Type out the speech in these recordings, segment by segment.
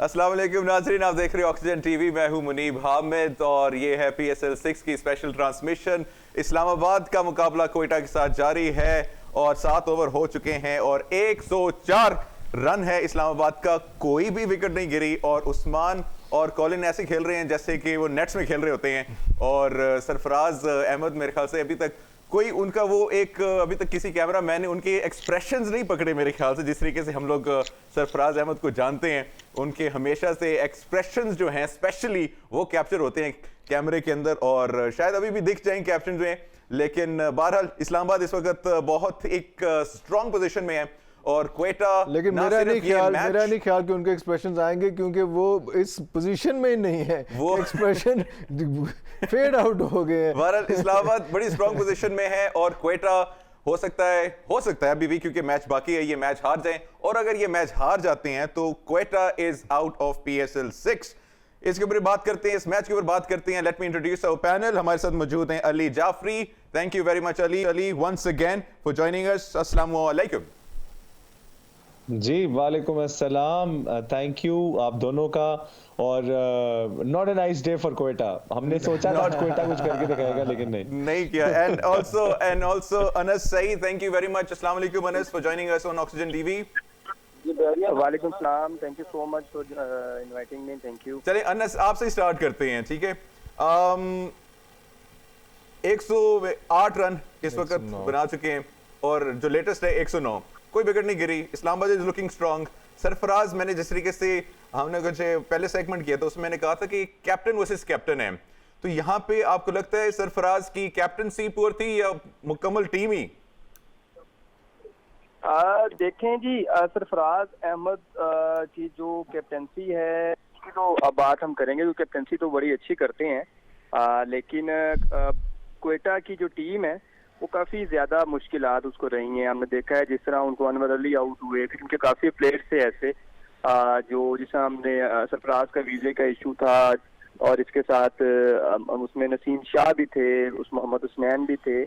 अस्सलाम वालेकुम नाज़रीन, आप देख रहे हो ऑक्सीजन टीवी। मैं हूं मुनीब हामिद और ये है PSL 6 की स्पेशल ट्रांसमिशन। इस्लामाबाद का मुकाबला कोयटा के साथ जारी है और 7 ओवर हो चुके हैं और 104 रन है इस्लामाबाद का। कोई भी विकेट नहीं गिरी और उस्मान और कॉलिन ऐसे खेल रहे हैं जैसे कि वो नेट्स में खेल रहे होते हैं। और सरफराज अहमद मेरे ख्याल से अभी तक कोई उनका वो एक अभी तक किसी कैमरा मैन ने उनके एक्सप्रेशंस नहीं पकड़े मेरे ख्याल से, जिस तरीके से हम लोग सरफराज अहमद को जानते हैं। उनके हमेशा से एक्सप्रेशंस जो हैं स्पेशली वो कैप्चर होते हैं कैमरे के अंदर और शायद अभी भी दिख जाएंगे कैप्शन जो हैं। लेकिन बहरहाल इस्लामाबाद इस वक्त बहुत एक स्ट्रॉन्ग पोजीशन में है और क्वेटा, लेकिन मेरा नहीं ख्याल कि उनके एक्सप्रेशंस आएंगे क्योंकि वो इस पोजीशन में ही नहीं है, वो एक्सप्रेशन फेड आउट हो गए हैं। बहरहाल इस्लामाबाद बड़ी स्ट्रॉन्ग पोजीशन में है और क्वेटा हो सकता है अभी भी, क्योंकि मैच बाकी है, ये मैच हार जाएं और अगर ये मैच हार जाते हैं तो Quetta is out of PSL 6। इसके ऊपर बात करते हैं, इस मैच के ऊपर बात करते हैं। Let me introduce our panel. हमारे साथ मौजूद हैं Ali Jafri. Thank you very much Ali once again for joining us. अस्सलाम वालेकुम। जी वालेकुम अस्सलाम, थैंक यू आप दोनों का। और not a nice day for Quetta. हमने सोचा था क्वेटा कुछ करके दिखाएगा लेकिन नहीं किया। And also Anas Saeed, thank you very much. अस्सलाम वालेकुम Anas for joining us on oxygen TV. वालेकुम सलाम, thank you so much for inviting me, thank you. चलिए अनस आपसे स्टार्ट करते हैं, ठीक है। 108 रन इस वक्त बना चुके हैं और जो लेटेस्ट है 109। कोई विकेट नहीं गिरी। Islamabad is looking strong. Sarfaraz, मैंने जिस तरीके से हमने कुछ पहले सेगमेंट किया था उसमें मैंने कहा था कि कैप्टन वर्सेस कैप्टन है, तो यहाँ पे आपको लगता है सरफराज की कैप्टनसी पुअर थी या मुकम्मल टीम ही? देखें जी, सरफराज अहमद की जो कैप्टनसी है उसकी तो अब बात हम करेंगे, जो कैप्टनसी तो बड़ी अच्छी करते हैं, लेकिन क्वेटा की जो टीम है वो काफी ज्यादा मुश्किलात उसको रही हैं। हमने देखा है जिस तरह उनको अनवर अली आउट हुए, फिर उनके काफी प्लेयर्स थे ऐसे जो जिस हमने सरफराज का वीजे का इशू था और इसके साथ उसमें नसीम शाह भी थे, उस मोहम्मद उस्मान भी थे,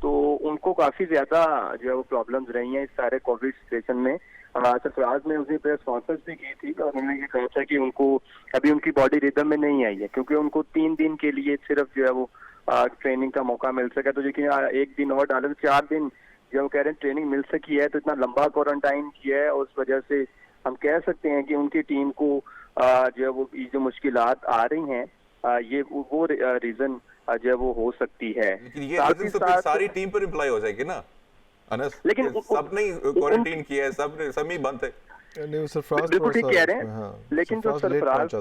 तो उनको काफी ज्यादा जो है वो प्रॉब्लम्स रही हैं इस सारे कोविड सिचुएशन में। सरफराज ने उसी प्रेस कॉन्फ्रेंस भी की थी और उन्होंने ये कहा था कि उनको अभी उनकी बॉडी रिदम में नहीं आई है क्योंकि उनको 3 दिन के लिए सिर्फ जो है वो ट्रेनिंग का मौका मिल सका। तो लेकिन 1 दिन और डाले तो 4 दिन जो वो कह रहे हैं ट्रेनिंग मिल सकी है, तो इतना लंबा क्वारंटाइन किया है और उस वजह से हम कह सकते हैं कि उनकी टीम को जो है वो जो मुश्किलात आ रही हैं ये वो रीजन जो है वो हो सकती है। ये तो फिर सारी टीम पर इम्प्लाई हो जाएगी ना अनस, लेकिन सबने क्वारंटाइन किया है, सब ही बंद है। नहीं सरफराज बिल्कुल ठीक कह रहे हैं, लेकिन जो सरफराज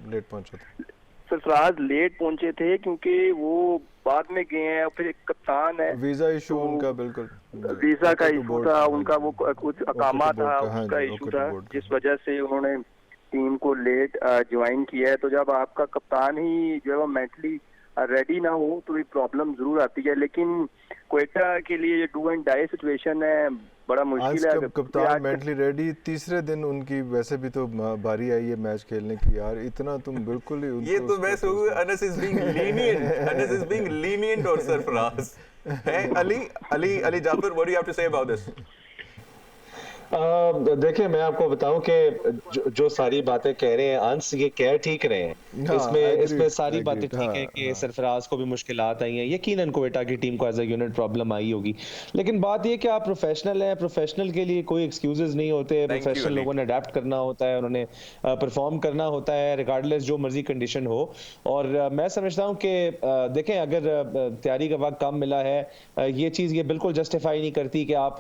लेट पहुंचा था, सरफराज लेट पहुंचे थे क्योंकि वो बाद में गए हैं और फिर एक कप्तान है, वीजा इशू उनका, बिल्कुल वीजा का इशू था उनका, वो कुछ अकामा था उसका इशू था जिस वजह से उन्होंने टीम को लेट ज्वाइन किया है। तो जब आपका कप्तान ही जो है वो मेंटली रेडी ना हो तो ये प्रॉब्लम जरूर आती है। लेकिन क्वेटा के लिए ये डू एंड डाई सिचुएशन है, बड़ा मुश्किल है। कप्तान मेंटली रेडी, तीसरे दिन उनकी वैसे भी तो बारी आई है मैच खेलने की। यार इतना तुम बिल्कुल ही ये तो मैं Anas is being lenient, Anas is being lenient और सरफराज है। Ali Jafar, what do you have to say about this? देखिए मैं आपको बताऊं कि जो सारी बातें कह रहे हैं अंश, ये कह ठीक रहे हैं। इसमें सारी बातें ठीक है कि सरफराज को भी मुश्किलात आई हैं, यकीनन क्वेटा की टीम को एज अ यूनिट प्रॉब्लम आई होगी, लेकिन बात ये कि आप प्रोफेशनल हैं, प्रोफेशनल के लिए कोई एक्सक्यूजेज नहीं होते। प्रोफेशनल लोगों ने अडेप्ट करना होता है, उन्होंने परफॉर्म करना होता है रिगार्डलेस जो मर्जी कंडीशन हो। और मैं समझता हूँ कि देखें अगर तैयारी का वक्त कम मिला है, ये चीज़ ये बिल्कुल जस्टिफाई नहीं करती कि आप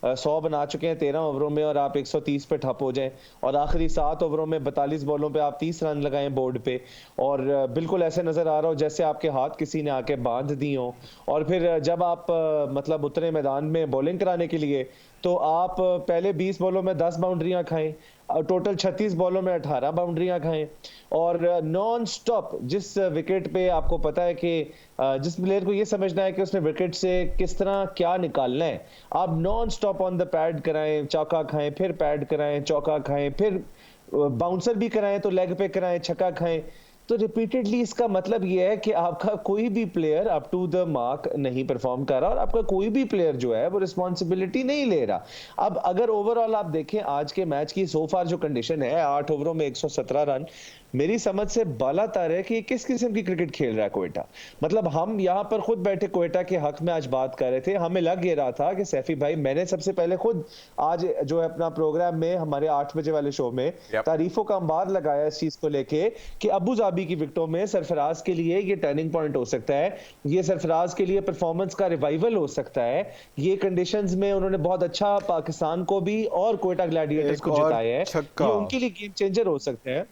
100 बना चुके हैं 13 ओवरों में और आप 130 पे ठप हो जाएं और आखिरी 7 ओवरों में 42 बॉलों पे आप 30 रन लगाएं बोर्ड पे, और बिल्कुल ऐसे नजर आ रहा हो जैसे आपके हाथ किसी ने आके बांध दी हो। और फिर जब आप मतलब उतरे मैदान में बॉलिंग कराने के लिए तो आप पहले 20 बॉलों में 10 बाउंड्रियां खाएं, टोटल 36 बॉलों में 18 बाउंड्रियां खाएं और नॉन स्टॉप जिस विकेट पे आपको पता है कि जिस प्लेयर को ये समझना है कि उसने विकेट से किस तरह क्या निकालना है, आप non stop on the pad कराएं, चौका खाएं, फिर पैड कराएं, चौका खाएं, फिर बाउंसर भी कराएं तो लेग पे कराएं, छक्का खाएं। तो रिपीटेडली इसका मतलब ये है कि आपका कोई भी player up to the mark नहीं परफॉर्म कर रहा और आपका कोई भी प्लेयर जो है वो रिस्पॉन्सिबिलिटी नहीं ले रहा। अब अगर ओवरऑल आप देखें आज के मैच की सो फार जो कंडीशन है, 8 ओवरों में 117 रन, मेरी समझ से बालातर है कि किस किस्म की क्रिकेट खेल रहा है कोयटा। मतलब हम यहाँ पर खुद बैठे कोयटा के हक में आज बात कर रहे थे, हमें लग ये रहा था कि सैफी भाई, मैंने सबसे पहले खुद आज जो है अपना प्रोग्राम में हमारे 8 बजे वाले शो में तारीफों का अंबार लगाया इस चीज को लेके कि अबू धाबी की विकेटों में सरफराज के लिए ये टर्निंग पॉइंट हो सकता है, ये सरफराज के लिए परफॉर्मेंस का रिवाइवल हो सकता है। ये कंडीशंस में उन्होंने बहुत अच्छा पाकिस्तान को भी और कोयटा ग्लैडिएटर्स को जिताया है, ये उनके लिए गेम चेंजर हो सकते हैं।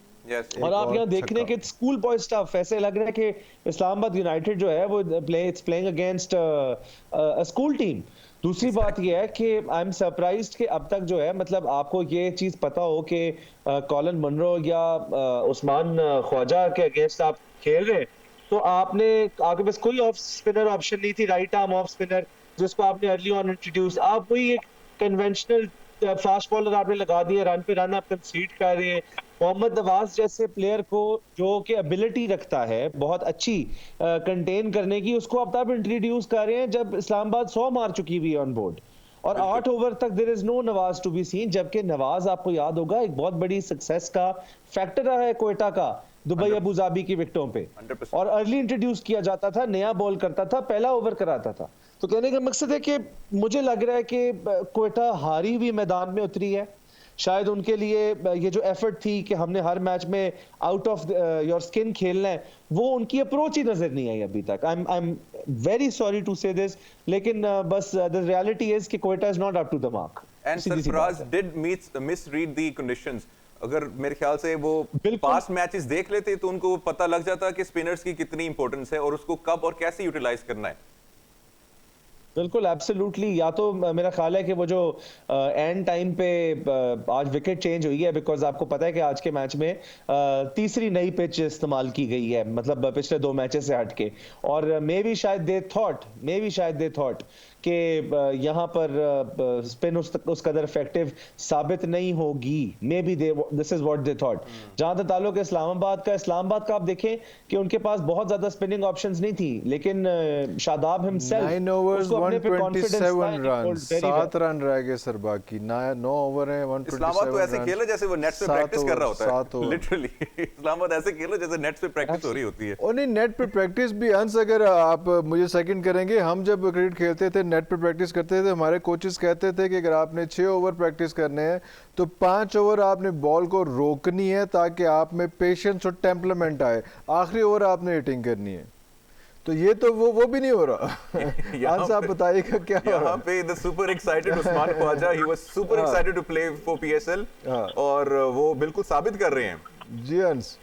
और आप यहाँ देख रहे हैं कि स्कूल बॉय स्टफ, ऐसे लग रहा है कि इस्लामाबाद यूनाइटेड जो है वो it's playing against a school team. दूसरी बात यह है कि आई एम सरप्राइज्ड कि अब तक जो है, मतलब आपको ये चीज पता हो कि कॉलिन मनरो या उस्मान ख्वाजा के अगेंस्ट आप खेल रहे हैं, तो आपने आपके पास कोई ऑफ स्पिनर ऑप्शन नहीं थी, राइट आर्म ऑफ स्पिनर जिसको आपने अर्ली ऑन इंट्रोड्यूस, आप वही एक कन्वेंशनल फास्ट बॉलर आपने लगा दिया, रन पे रन आप कंसीड कर रहे हैं। मोहम्मद नवाज जैसे प्लेयर को जो कि एबिलिटी रखता है बहुत अच्छी कंटेन करने की, उसको आप तब इंट्रोड्यूस कर रहे हैं जब इस्लामाबाद 100 मार चुकी हुई है ऑन बोर्ड, और 8 ओवर तक there is no Nawaz to be seen. जबकि नवाज आपको याद होगा एक बहुत बड़ी सक्सेस का फैक्टर रहा है कोयटा का दुबई अबू धाबी की विकेटों पे, और अर्ली इंट्रोड्यूस किया जाता था, नया बॉल करता था, पहला ओवर कराता था। तो कहने का मकसद है कि मुझे लग रहा है कि कोयटा हारी हुई मैदान में उतरी है। शायद उनके लिए ये जो एफर्ट थी कि हमने हर मैच में आउट ऑफ योर स्किन खेलना है, वो उनकी अप्रोच ही नजर नहीं आई अभी तक। I am very sorry to say this, लेकिन बस द रियलिटी इज कि Quetta is not up to the mark. And Sarfaraz did misread the conditions. अगर मेरे ख्याल से वो पास्ट मैचेस देख लेते तो उनको पता लग जाता कि स्पिनर्स की कितनी इंपॉर्टेंस है और उसको कब और कैसे यूटिलाइज करना है। बिल्कुल एब्सोल्युटली। या तो मेरा ख्याल है कि वो जो एंड टाइम पे आज विकेट चेंज हुई है, बिकॉज आपको पता है कि आज के मैच में तीसरी नई पिच इस्तेमाल की गई है, मतलब पिछले 2 मैचेस से हटके, और मे बी शायद दे थॉट कि यहाँ पर स्पिन उस कदर इफेक्टिव साबित नहीं होगी। May be this is what they thought. जहां तक ताल्लुक है इस्लामाबाद का आप देखें कि उनके पास बहुत ज्यादा स्पिनिंग ऑप्शंस नहीं थी, लेकिन Shadab himself 9 overs 127 run, 7 run रह गए सर बाकी 9 ओवर है 127। इस्लामाबाद तो ऐसे खेले जैसे वो नेट्स पे प्रैक्टिस कर रहा होता है, लिटरली इस्लामाबाद ऐसे खेले जैसे नेट्स पे प्रैक्टिस हो रही होती है। और नहीं, नेट पे प्रैक्टिस भी अंश, अगर आप मुझे सेकंड करेंगे, हम जब क्रिकेट खेलते थे नेट पे प्रैक्टिस करते थे, हमारे कोचेस कहते थे कि अगर आपने 6 ओवर प्रैक्टिस करने हैं तो 5 ओवर आपने बॉल को रोकनी है ताकि आप में पेशेंस और टेम्परामेंट आए, आखिरी ओवर आपने हिटिंग करनी है। तो ये तो वो भी नहीं हो रहा। आज आप बताइएगा क्या हो रहा है? यहाँ पे the super excited Usman Khawaja, he was super excited to play for PSL, और वो बिल्कुल साबित कर रहे हैं। जी अंस,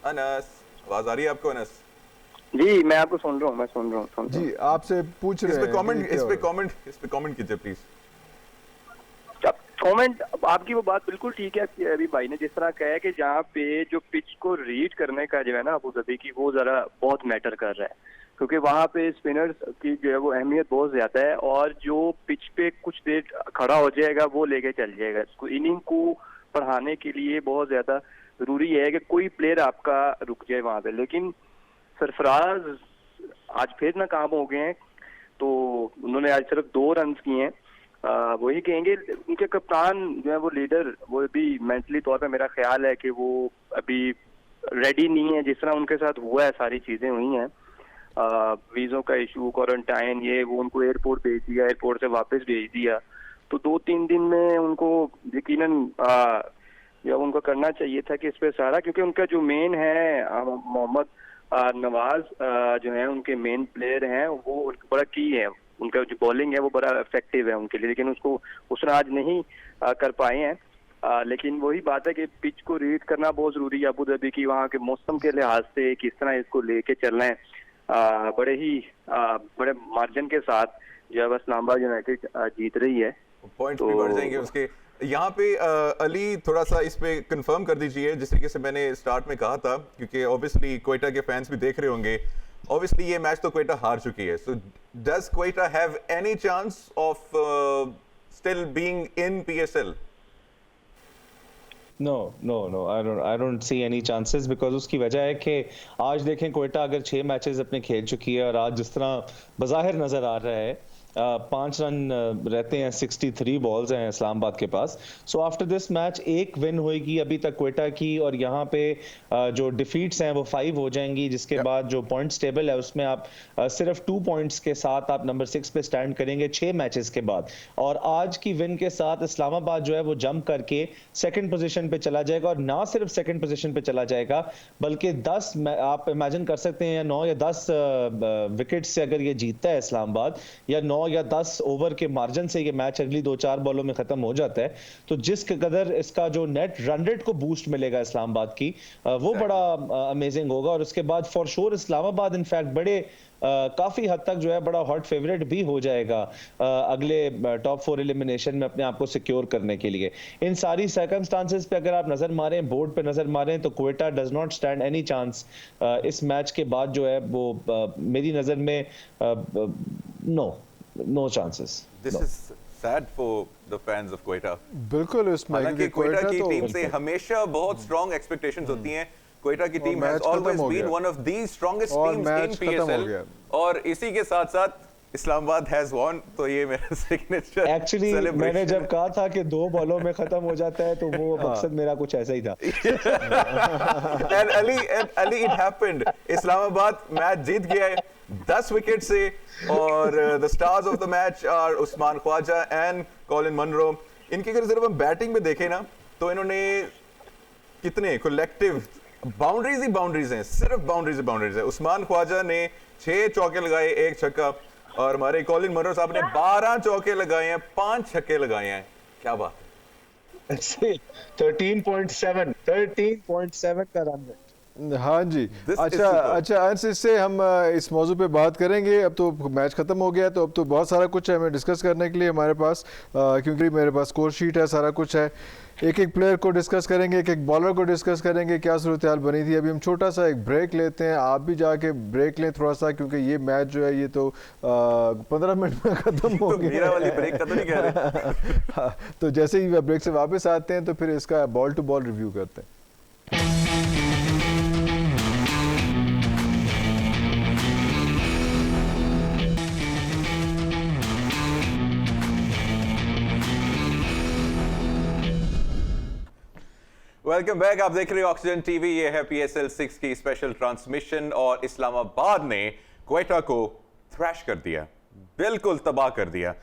अनस आवाज आ रही है आपको? अनस जी मैं आपको सुन रहा हूँ जी आपसे पूछ रहे हैं। इस पे कमेंट कीजिए प्लीज। कमेंट, आपकी वो बात बिल्कुल ठीक है कि अभी भाई ने जिस तरह कहा है कि जहाँ पे जो पिच को रीड करने का जो है ना अबू धाबी की, वो जरा बहुत मैटर कर रहा है, क्योंकि वहाँ पे स्पिनर्स की जो है वो अहमियत बहुत ज्यादा है, और जो पिच पे कुछ देर खड़ा हो जाएगा वो लेके चल जाएगा। इसको इनिंग को पढ़ाने के लिए बहुत ज्यादा जरूरी है कि कोई प्लेयर आपका रुक जाए वहाँ पे। लेकिन सरफराज आज फिर नाकाम हो गए हैं, तो उन्होंने आज सिर्फ 2 रन किए हैं। वही कहेंगे उनके कप्तान जो है वो लीडर, वो भी मेंटली तौर पे मेरा ख्याल है कि वो अभी रेडी नहीं है। जिस तरह उनके साथ हुआ है, सारी चीजें हुई हैं, वीजों का इशू, क्वारंटाइन, ये वो, उनको एयरपोर्ट भेज दिया, एयरपोर्ट से वापस भेज दिया, तो 2-3 दिन में उनको यकीनन या उनको करना चाहिए था कि इस पे सारा, क्योंकि उनका जो मेन है मोहम्मद नवाज जो है उनके मेन प्लेयर हैं, वो बड़ा की है, उनका जो बॉलिंग है वो बड़ा इफेक्टिव है उनके लिए, लेकिन उसको उसने आज नहीं कर पाए हैं। लेकिन वही बात है कि पिच को रीड करना बहुत जरूरी है अबू धाबी की, वहाँ के मौसम के लिहाज से किस तरह इसको लेके चलना है। बड़े मार्जिन के साथ जो है इस्लामाबाद यूनाइटेड जीत रही है। पॉइंट्स भी बढ़ जाएंगे उसके। यहाँ पे अली थोड़ा सा इस पे कंफर्म कर दीजिए, जिस तरीके से मैंने स्टार्ट में कहा था, क्योंकि ऑब्वियसली क्वेटा के फैंस भी देख रहे होंगे। ऑब्वियसली ये मैच तो क्वेटा हार चुकी है, so does Quetta have any chance of still being in PSL? No I don't see any chances because उसकी वजह है कि आज देखें कोयटा अगर 6 मैचेस अपने खेल चुकी है और आज जिस तरह बज़ाहिर नजर आ रहा है 5 रन रहते हैं, 63 बॉल्स हैं इस्लामाबाद के पास। सो आफ्टर दिस मैच एक विन होएगी अभी तक कोयटा की, और यहाँ पे जो डिफीट्स हैं वो 5 हो जाएंगी, जिसके बाद जो पॉइंट्स टेबल है उसमें आप सिर्फ 2 पॉइंट्स के साथ आप नंबर 6 पे स्टैंड करेंगे 6 मैचेस के बाद। और आज की विन के साथ इस्लामाबाद जो है वो जंप करके सेकंड पोजीशन पे चला जाएगा, और ना सिर्फ सेकंड पोजीशन पे चला जाएगा बल्कि 10 आप इमेजिन कर सकते हैं 9 या 10 विकेट से अगर ये जीतता है इस्लामाबाद, या 9 या 10 ओवर के मार्जिन से ये मैच अगली 2-4 बॉलों में खत्म हो जाता है, तो जिस कदर इसका जो नेट रन रेट को बूस्ट मिलेगा इस्लामाबाद की, वो बड़ा अमेजिंग होगा। और उसके बाद फॉर श्योर इस्लामाबाद इनफैक्ट बड़े काफी हद तक जो है बड़ा हॉट फेवरेट भी हो जाएगा अगले टॉप 4 एलिमिनेशन में अपने आप को सिक्योर करने के लिए। इन सारी सर्कमस्टांसेस पे अगर आप नजर मारें, बोर्ड पे नजर मारें, तो Quetta does not stand any chance इस मैच के बाद जो है वो मेरी नजर में no chances. This is sad for the fans of Quetta. बिल्कुल, इसमें हालांकि कोयटा की टीम से हमेशा बहुत स्ट्रांग एक्सपेक्टेशंस होती हैं। कोयटा की team has always been one of the strongest teams in PSL, और इसी के साथ-साथ इस्लामाबाद हैज वन, तो ये मेरा सिग्नेचर एक्चुअली मैंने जब कहा था कि 2 बॉलों में खत्म हो जाता है, तो वो मकसद मेरा कुछ ऐसा ही था। And Ali it happened. Islamabad match जीत गया है 10 विकेट से, और the stars of the match are Usman Khawaja and Colin Munro. इनकी अगर सिर्फ हम बैटिंग में देखें ना, तो इन्होंने कितने कलेक्टिव बाउंड्रीज ही बाउंड्रीज हैं, सिर्फ बाउंड्रीज है। उस्मान ख्वाजा ने 6 चौके लगाए, 1 छक्का, और हमारे कॉलिन मनरो साहब ने 12 चौके लगाए हैं, 5 छक्के लगाए हैं। क्या बात है। 13.7 का रन रेट। हाँ जी। अच्छा अंश, इससे हम इस मौजू पे बात करेंगे। अब तो मैच खत्म हो गया, तो अब तो बहुत सारा कुछ है हमें डिस्कस करने के लिए हमारे पास, क्योंकि मेरे पास स्कोर शीट है, सारा कुछ है। एक एक प्लेयर को डिस्कस करेंगे, एक एक बॉलर को डिस्कस करेंगे, क्या सूरत हाल बनी थी। अभी हम छोटा सा एक ब्रेक लेते हैं, आप भी जाके ब्रेक लें थोड़ा सा, क्योंकि ये मैच जो है ये तो 15 मिनट में खत्म हो गया। मेरा वाली ब्रेक का तो नहीं कह रहे। तो जैसे ही ब्रेक से वापस आते हैं तो फिर इसका बॉल टू बॉल रिव्यू करते हैं। Welcome back. आप देख रहे हो ऑक्सीजन टीवी। ये है PSL 6 की स्पेशल ट्रांसमिशन, और इस्लामाबाद ने कोयटा को थ्रैश कर दिया, बिल्कुल तबाह कर दिया।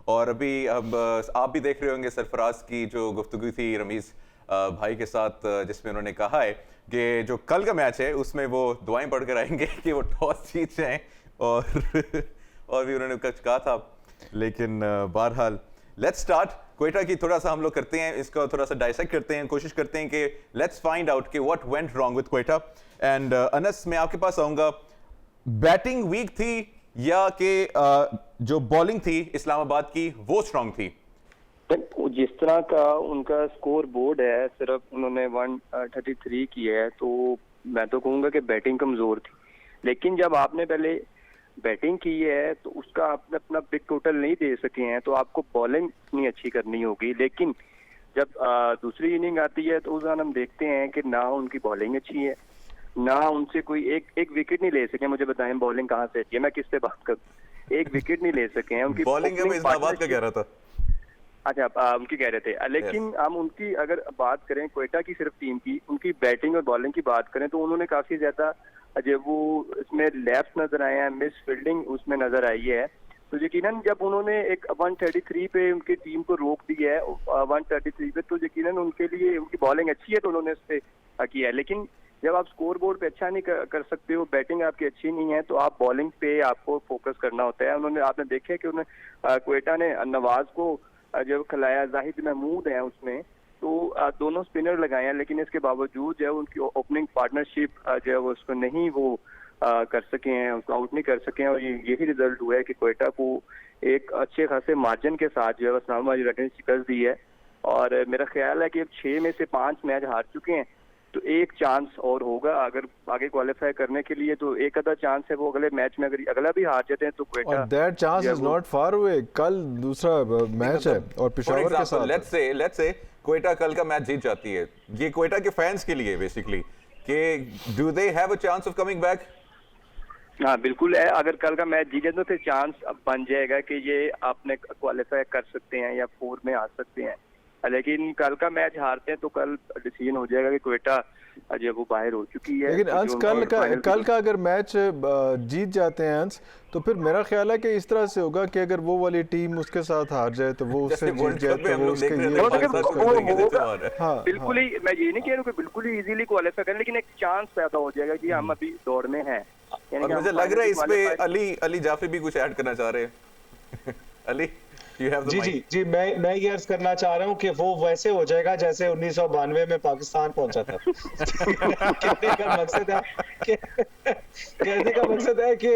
और अभी अब आप भी देख रहे होंगे सरफराज की जो गुफ्तगू थी रमीज भाई के साथ, जिसमें उन्होंने कहा है कि जो कल का मैच है उसमें वो दुआएं पढ़कर आएंगे कि वो टॉस जीत जाएं, और भी उन्होंने कुछ कहा था। लेकिन बहरहाल लेट्स स्टार्ट। कोयटा की थोड़ा सा हम लोग करते हैं, इसका थोड़ा सा डाइसेक्ट करते हैं, कोशिश करते हैं कि लेट्स फाइंड आउट कि what went wrong with Quetta. And Anas, मैं आपके पास आऊंगा। बैटिंग वीक थी या कि जो बॉलिंग थी इस्लामाबाद की वो स्ट्रांग थी? जिस तरह का उनका स्कोर बोर्ड है, सिर्फ उन्होंने 133 की है, तो मैं तो कहूंगा कि बैटिंग कमजोर थी। लेकिन जब आपने पहले बैटिंग की है तो उसका आपने अपना बिग टोटल नहीं दे सके हैं, तो आपको बॉलिंग इतनी अच्छी करनी होगी। लेकिन जब दूसरी इनिंग आती है तो उस दौरान हम देखते हैं कि ना उनकी बॉलिंग अच्छी है, ना उनसे कोई एक विकेट नहीं ले सके। मुझे बताएं बॉलिंग कहाँ से अच्छी है, मैं किससे बात करूं। एक विकेट नहीं ले सके हैं। उनकी बॉलिंग है, मैं इस्लामाबाद का कह रहा था। अच्छा, उनकी कह रहे थे। लेकिन हम उनकी अगर बात करें कोयटा की सिर्फ टीम की, उनकी बैटिंग और बॉलिंग की बात करें तो उन्होंने काफी ज्यादा जब वो इसमें लैप्स नजर आए हैं, मिस फील्डिंग उसमें नजर आई है। तो यकीनन जब उन्होंने एक 133 पे उनकी टीम को रोक दिया है 133 पे, तो यकीनन उनके लिए उनकी बॉलिंग अच्छी है तो उन्होंने उस पर किया है। लेकिन जब आप स्कोर बोर्ड पे अच्छा नहीं कर सकते हो, बैटिंग आपकी अच्छी नहीं है, तो आप बॉलिंग पे आपको फोकस करना होता है। उन्होंने आपने देखा कि उन्होंने कोयटा ने नवाज को जब खिलाया, जाहिद महमूद है उसमें, तो दोनों स्पिनर लगाए हैं, लेकिन इसके बावजूद जो है उनकी ओपनिंग पार्टनरशिप जो है वो उसको नहीं वो कर सके हैं, उसको आउट नहीं कर सके हैं। और यही रिजल्ट हुआ है कि कोयटा को एक अच्छे खासे मार्जिन के साथ जो है इस्लामाबाद यूनाइटेड ने शिकस्त दी है। और मेरा ख्याल है कि अब 6 में से 5 मैच हार चुके हैं, तो एक चांस और होगा अगर आगे क्वालिफाई करने के लिए, तो एक आधा चांस है वो अगले मैच में, अगर अगला भी हार जाते हैं तो क्वेटा, और that chance is not far away. कल दूसरा मैच है और पेशावर के साथ। लेट्स से क्वेटा कल का मैच जीत जाती है, ये क्वेटा के फैंस के लिए बेसिकली कि do they have a chance of coming back? हाँ बिल्कुल है, अगर कल का मैच जीते तो फिर चांस अब बन जाएगा कि ये आपने क्वालिफाई कर सकते हैं या 4 में आ सकते हैं। लेकिन कल का मैच हारते हैं तो कल डिसीजन हो जाएगा कि क्वेटा जो वो बाहर हो चुकी है। लेकिन अंश कल का अगर मैच जीत जाते हैं अंश, तो फिर मेरा ख्याल है कि इस तरह से होगा कि अगर वो वाली टीम उसके साथ हार जाए तो वो उससे जीत जाए तो वो उसके बिल्कुल ही, मैं ये नहीं कह रहा हूँ कि बिल्कुल ही इजीली क्वालिफाई करें, लेकिन एक चांस पैदा हो जाएगा कि हम अभी दौड़ में हैं। और मुझे लग रहा है इसमें अली जाफरी भी कुछ ऐड करना चाह रहे हैं। अली जी, मैं ये अर्ज करना चाह रहा हूँ कि वो वैसे हो जाएगा जैसे 1992 में पाकिस्तान पहुंचा था। कहने का मकसद है कि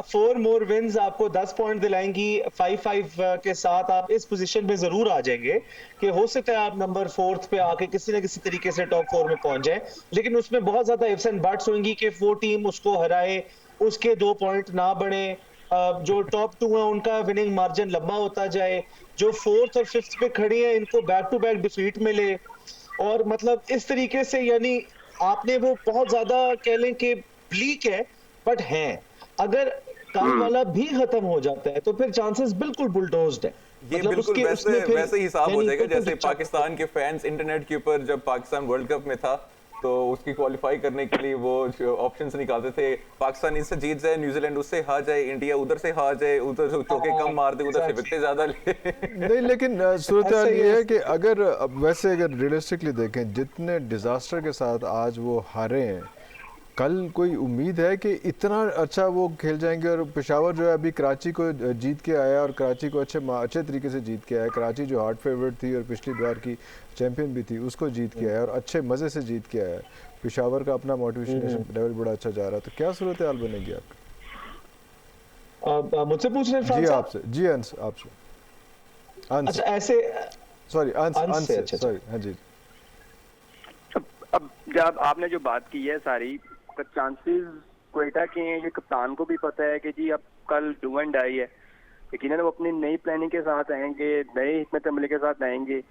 4 मोर विन्स आपको 10 पॉइंट दिलाएंगी। 5-5 के साथ आप इस पोजीशन में जरूर आ जाएंगे कि हो सकता है आप नंबर 4 पे आके किसी न किसी तरीके से टॉप 4 में पहुंच जाए, लेकिन उसमें बहुत ज्यादा इफ्स एंड बट्स होंगी कि वो टीम उसको हराए, उसके 2 पॉइंट ना बढ़े, जो टॉप 2 है उनका विनिंग मार्जिन लंबा होता जाए, जो 4th और 5th पे खड़ी है इनको बैक टू बैक डिफीट मिले, और मतलब इस तरीके से, यानी आपने वो बहुत ज्यादा कह लें कि ब्लीक है, बट है अगर कल वाला भी खत्म हो जाता है तो फिर चांसेस बिल्कुल बुलडोज्ड है। ये मतलब बिल्कुल वैसे हिसाब हो जाएगा जैसे पाकिस्तान के फैंस इंटरनेट के ऊपर जब पाकिस्तान वर्ल्ड कप में था तो उसकी क्वालिफाई करने के लिए वो ऑप्शंस निकालते थे, पाकिस्तान इससे जीत जाए, न्यूजीलैंड उससे हार जाए, इंडिया उधर से हार जाए, उधर से चौके कम मार दे, उधर से विकेट ज्यादा ले। नहीं, लेकिन सूरत हाल ये है कि अगर वैसे अगर रियलिस्टिकली देखें जितने डिजास्टर के साथ आज वो हारे हैं, कल कोई उम्मीद है कि इतना अच्छा वो खेल जाएंगे? और पेशावर जो है अभी कराची को जीत के आया और कराची को अच्छे तरीके से जीत के आया। कराची जो हार्ड फेवरेट थी और पिछली बार की चैंपियन भी थी उसको जीत के आया और अच्छे मज़े से जीत के आया। पेशावर का अपना मोटिवेशन लेवल बड़ा अच्छा जा रहा है, तो क्या सूरत हाल बनेगी आपकी? मुझसे पूछ रहे हैं? जी आपसे, जी अंश आपसे। अंश ऐसे सॉरी अंश से, सॉरी, हाँ जी। अब जब आपने जो बात की है सारी चांसेस क्वेटा के हैं, ये कप्तान को भी पता है कि जी अब कल डू एंड डाई है, लेकिन वो अपनी नई प्लानिंग के साथ आएंगे, नए हिकमत अमली के साथ आएंगे,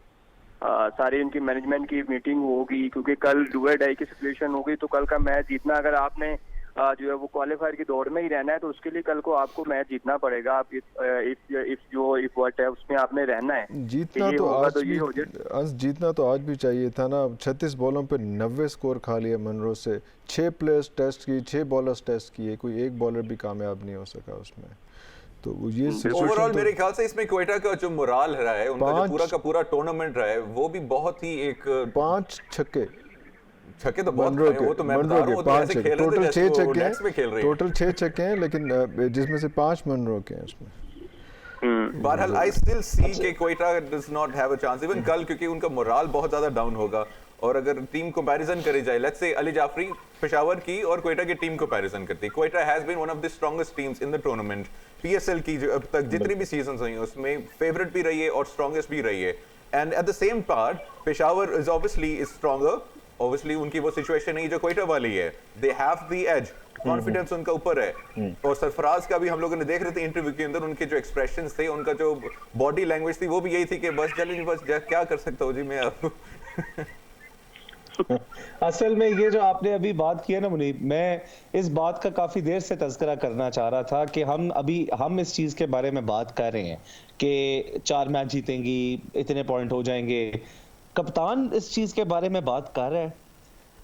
सारी उनकी मैनेजमेंट की मीटिंग होगी, क्योंकि कल डू एंड डाई की सिचुएशन होगी। तो कल का मैच जीतना, अगर आपने जो है वो क्वालिफायर की दौड़ में ही रहना है तो उसके लिए कल को आपको मैच जीतना पड़ेगा। आप इफ व्हाट है उसमें आपने रहना है। जीतना तो आज भी, जीतना तो आज भी चाहिए था ना। 36 बॉलों पे 90 स्कोर खा लिया मनरो से। 6 प्लेयर्स टेस्ट की, 6 बॉलर्स टेस्ट किए, कोई एक बॉलर भी कामयाब नहीं हो सका उसमें। तो ये ओवरऑल मेरे ख्याल से इसमें क्वेटा का जो मोराल रहा है, उनका जो पूरा का पूरा टूर्नामेंट रहा है, वो भी बहुत ही एक 5 छक्के तो बहुत है, वो तो मैं बता रहा हूं, 5 छक्के टोटल 6 छक्के हैं, टोटल 6 छक्के हैं, लेकिन जिसमें से 5 मनरो के हैं उसमें। बहरहाल आई स्टिल सी कि Quetta does not have a chance even कल, क्योंकि उनका मोराल बहुत ज्यादा डाउन होगा। और अगर टीम कंपैरिजन करी जाए, लेट्स से अली जाफरी पेशावर की और क्वेटा की टीम कंपैरिजन करती, Quetta has been one of the strongest teams in the tournament. PSL की जो अब तक जितनी भी सीजन्स हुई हैं उसमें फेवरेट भी रही है और स्ट्रॉन्गेस्ट भी रही है। And at the same part Peshawar is obviously stronger, obviously उनकी वो सिचुएशन नहीं जो क्वेटा वाली है, they have the edge, confidence उनका ऊपर है। और सरफराज का भी हम लोगों ने देख रहे थे इंटरव्यू के अंदर, उनके जो एक्सप्रेशंस थे, उनका जो बॉडी लैंग्वेज थी, वो भी यही थी कि बस चलिए, बस क्या कर सकता हूँ जी मैं अब। असल में ये जो आपने अभी बात की है ना मुनीब, मैं इस बात का काफी देर से तज़किरा करना चाह रहा था कि हम इस चीज के बारे में बात कर रहे हैं कि 4 मैच जीतेंगी, इतने पॉइंट हो जाएंगे। कप्तान इस चीज के बारे में बात कर रहा है?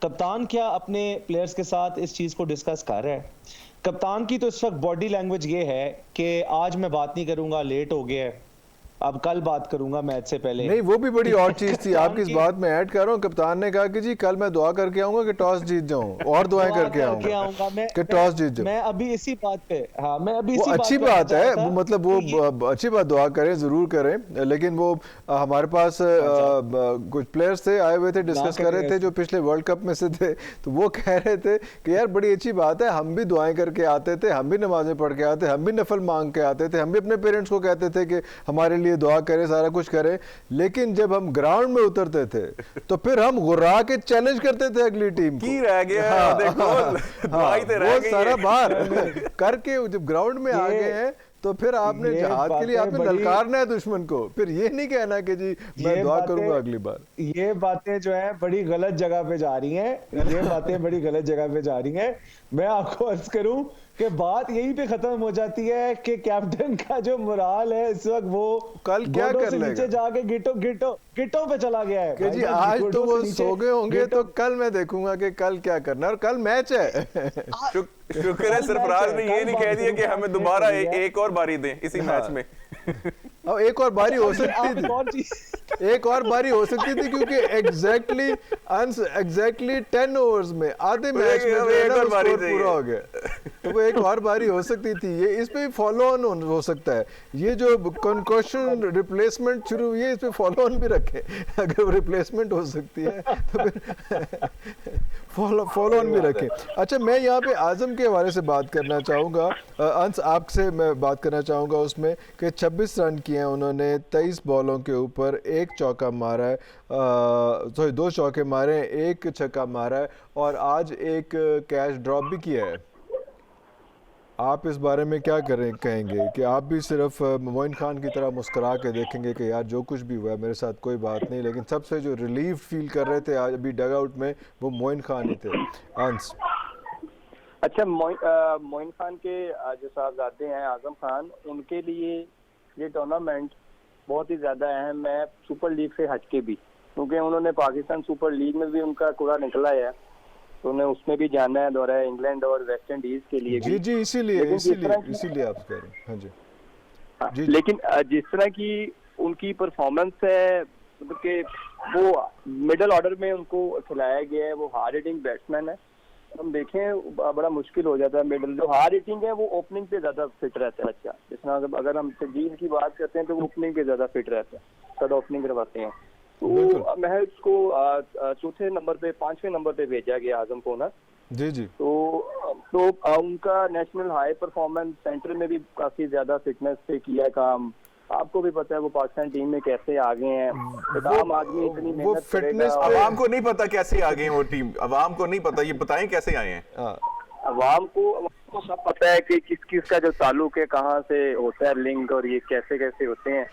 कप्तान क्या अपने प्लेयर्स के साथ इस चीज को डिस्कस कर रहा है? कप्तान की तो इस वक्त बॉडी लैंग्वेज ये है कि आज मैं बात नहीं करूंगा, लेट हो गया है, अब कल बात करूंगा मैच से पहले। नहीं, वो भी बड़ी और चीज थी आपकी इस बात में ऐड कर रहा हूँ। कप्तान ने कहा कि जी कल मैं दुआ करके आऊंगा कि टॉस जीत जाऊं, और दुआएं करके आऊंगा कि टॉस जीत जाऊं। मैं अभी इसी बात पे, हाँ मैं अभी वो अच्छी बात है, वो मतलब वो अच्छी बात, दुआ करें, जरूर करें, लेकिन वो हमारे पास कुछ प्लेयर्स थे आए हुए थे, डिस्कस कर रहे थे जो पिछले वर्ल्ड कप में से थे, तो वो कह रहे थे कि यार बड़ी अच्छी बात है, हम भी दुआएं करके आते थे, हम भी नमाजें पढ़ के आते, हम भी नफल मांग के आते थे, हम भी अपने पेरेंट्स को कहते थे कि हमारे लिए दुआ करे, सारा कुछ करे, लेकिन जब हम ग्राउंड में उतरते थे तो फिर हम गुर्रा के चैलेंज करते थे अगली टीम की रह गया वो सारा बाहर करके जब ग्राउंड में आ गए हैं तो फिर आपने जहाद के लिए आपने ललकारना है दुश्मन को, फिर ये नहीं कहना कि जी मैं दुआ करूंगा अगली बार। ये बातें जो है बड़ी गलत जगह पे जा रही हैं, ये बातें बड़ी गलत जगह पे जा रही हैं। मैं आपको अर्ज करूं कि बात यहीं पे खत्म हो जाती है कि कैप्टन का जो मोराल है इस वक्त वो कल क्या कर लेगा, नीचे जाके गिटो पे चला गया है कि जी आज तो वो सो गए होंगे तो कल मैं देखूंगा कि कल क्या करना है, और कल मैच है। शुक्र है सरफराज ने ये नहीं कह दिया कि हमें दोबारा एक और बारी दें इसी मैच में। अब एक और बारी हो सकती थी, एक और बारी हो सकती थी, क्योंकि एग्जैक्टली 10 ओवर्स में आधे मैच में स्कोर पूरा हो गया, तो वो एक और बारी हो सकती थी। ये इस पे फॉलो ऑन हो सकता है, ये जो कंकशन रिप्लेसमेंट शुरू हुई है इस पे फॉलो ऑन भी रखे, अगर रिप्लेसमेंट हो सकती है तो फिर फॉलो ऑन भी रखें। अच्छा, मैं यहाँ पे आजम के हवाले से बात करना चाहूँगा, अंश आपसे मैं बात करना चाहूँगा उसमें कि 26 रन किए हैं उन्होंने, 23 बॉलों के ऊपर, एक चौका मारा है, सॉरी 2 चौके मारे हैं, एक छक्का मारा है, और आज एक कैच ड्रॉप भी किया है। आप इस बारे में क्या कहेंगे कि आप भी सिर्फ मोइन खान की तरह मुस्कुरा के देखेंगे कि यार जो कुछ भी हुआ है मेरे साथ कोई बात नहीं, लेकिन सबसे जो रिलीफ फील कर रहे थे आज अभी डग आउट में वो मोइन खान ही थे। अंश, अच्छा, मोइन खान के जो साहबजादे हैं आजम खान, उनके लिए ये टूर्नामेंट बहुत ही ज़्यादा अहम है सुपर लीग से हटके भी, क्योंकि उन्होंने पाकिस्तान सुपर लीग में भी उनका कूड़ा निकला है, तो उन्हें उसमें भी जाना है दौरा इंग्लैंड और वेस्ट इंडीज के लिए भी। जी इसीलिए आप कह रहे हैं। हाँ जी, हाँ, लेकिन जिस तरह की उनकी परफॉर्मेंस है, मतलब कि वो मिडिल ऑर्डर में उनको खिलाया गया है, वो हार्ड हिटिंग बैट्समैन है, हम देखें बड़ा मुश्किल हो जाता है। मिडिल जो हार्ड हिटिंग है वो ओपनिंग पे ज्यादा फिट रहता है बच्चा, जिस तरह अगर हम शजील की बात करते हैं तो वो ओपनिंग पे ज्यादा फिट रहता है, तद ओपनिंग करवाते हैं। तो मैं उसको चौथे नंबर पे 5वें नंबर पे भेजा गया आजम को ना। जी तो उनका नेशनल हाई परफॉर्मेंस सेंटर में भी काफी ज्यादा फिटनेस पे किया काम। आपको भी पता है वो पाकिस्तान टीम में कैसे आगे हैं, आम आदमी इतनी मेहनत करेगा। अवाम को नहीं पता कैसे आगे हैं वो टीम, अवाम को नहीं पता, ये बताएं कैसे आए हैं। अवाम को सब पता है कि किस किस का जो ताल्लुक है, कहाँ से होता है लिंक, और ये कैसे कैसे होते हैं।